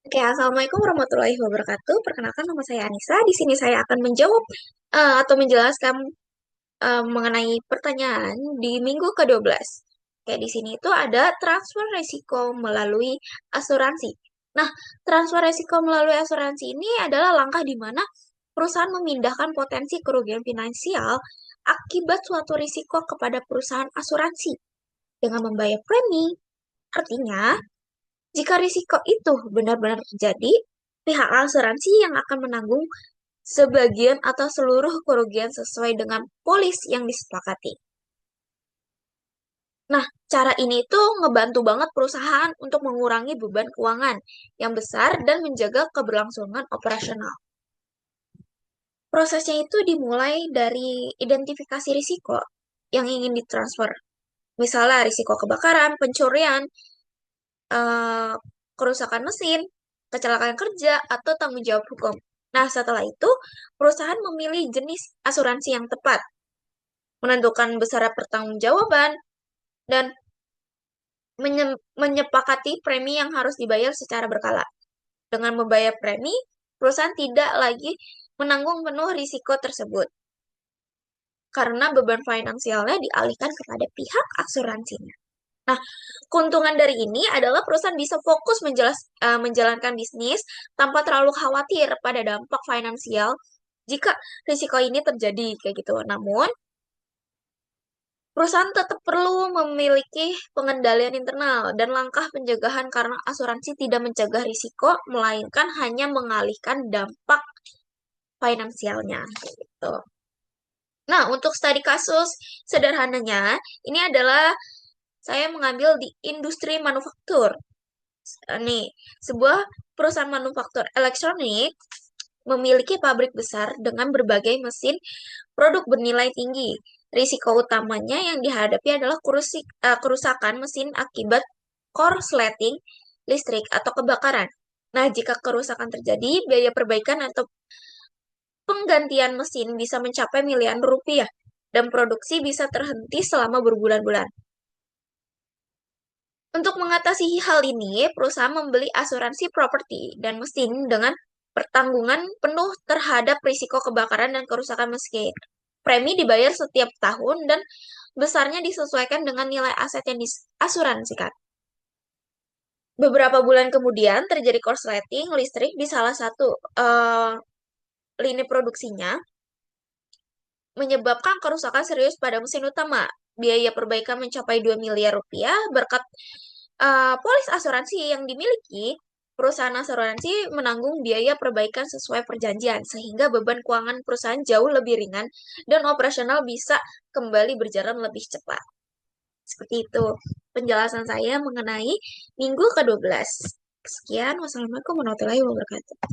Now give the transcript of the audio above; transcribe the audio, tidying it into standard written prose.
Oke, Assalamualaikum warahmatullahi wabarakatuh. Perkenalkan nama saya Anissa. Di sini saya akan menjawab atau menjelaskan mengenai pertanyaan di minggu ke-12. Oke, di sini itu ada transfer risiko melalui asuransi. Nah, transfer risiko melalui asuransi ini adalah langkah di mana perusahaan memindahkan potensi kerugian finansial akibat suatu risiko kepada perusahaan asuransi dengan membayar premi. Artinya, jika risiko itu benar-benar terjadi, pihak asuransi yang akan menanggung sebagian atau seluruh kerugian sesuai dengan polis yang disepakati. Nah, cara ini tuh ngebantu banget perusahaan untuk mengurangi beban keuangan yang besar dan menjaga keberlangsungan operasional. Prosesnya itu dimulai dari identifikasi risiko yang ingin ditransfer. Misalnya risiko kebakaran, pencurian, eh, kerusakan mesin, kecelakaan kerja, atau tanggung jawab hukum. Nah, setelah itu, perusahaan memilih jenis asuransi yang tepat, menentukan besar pertanggungjawaban, dan menyepakati premi yang harus dibayar secara berkala. Dengan membayar premi, perusahaan tidak lagi menanggung penuh risiko tersebut, karena beban finansialnya dialihkan kepada pihak asuransinya. Nah, keuntungan dari ini adalah perusahaan bisa fokus menjalankan bisnis tanpa terlalu khawatir pada dampak finansial jika risiko ini terjadi kayak gitu. Namun, perusahaan tetap perlu memiliki pengendalian internal dan langkah pencegahan karena asuransi tidak mencegah risiko, melainkan hanya mengalihkan dampak finansialnya kayak gitu. Nah, untuk studi kasus sederhananya, ini adalah saya mengambil di industri manufaktur. Nih, sebuah perusahaan manufaktur elektronik memiliki pabrik besar dengan berbagai mesin produk bernilai tinggi. Risiko utamanya yang dihadapi adalah kerusakan mesin akibat korsleting listrik atau kebakaran. Nah, jika kerusakan terjadi, biaya perbaikan atau penggantian mesin bisa mencapai miliaran rupiah dan produksi bisa terhenti selama berbulan-bulan. Untuk mengatasi hal ini, perusahaan membeli asuransi properti dan mesin dengan pertanggungan penuh terhadap risiko kebakaran dan kerusakan mesin. Premi dibayar setiap tahun dan besarnya disesuaikan dengan nilai aset yang diasuransikan. Beberapa bulan kemudian terjadi korsleting listrik di salah satu lini produksinya, menyebabkan kerusakan serius pada mesin utama. Biaya perbaikan mencapai 2 miliar rupiah berkat polis asuransi yang dimiliki. Perusahaan asuransi menanggung biaya perbaikan sesuai perjanjian, sehingga beban keuangan perusahaan jauh lebih ringan dan operasional bisa kembali berjalan lebih cepat. Seperti itu penjelasan saya mengenai minggu ke-12. Sekian, wassalamualaikum warahmatullahi wabarakatuh.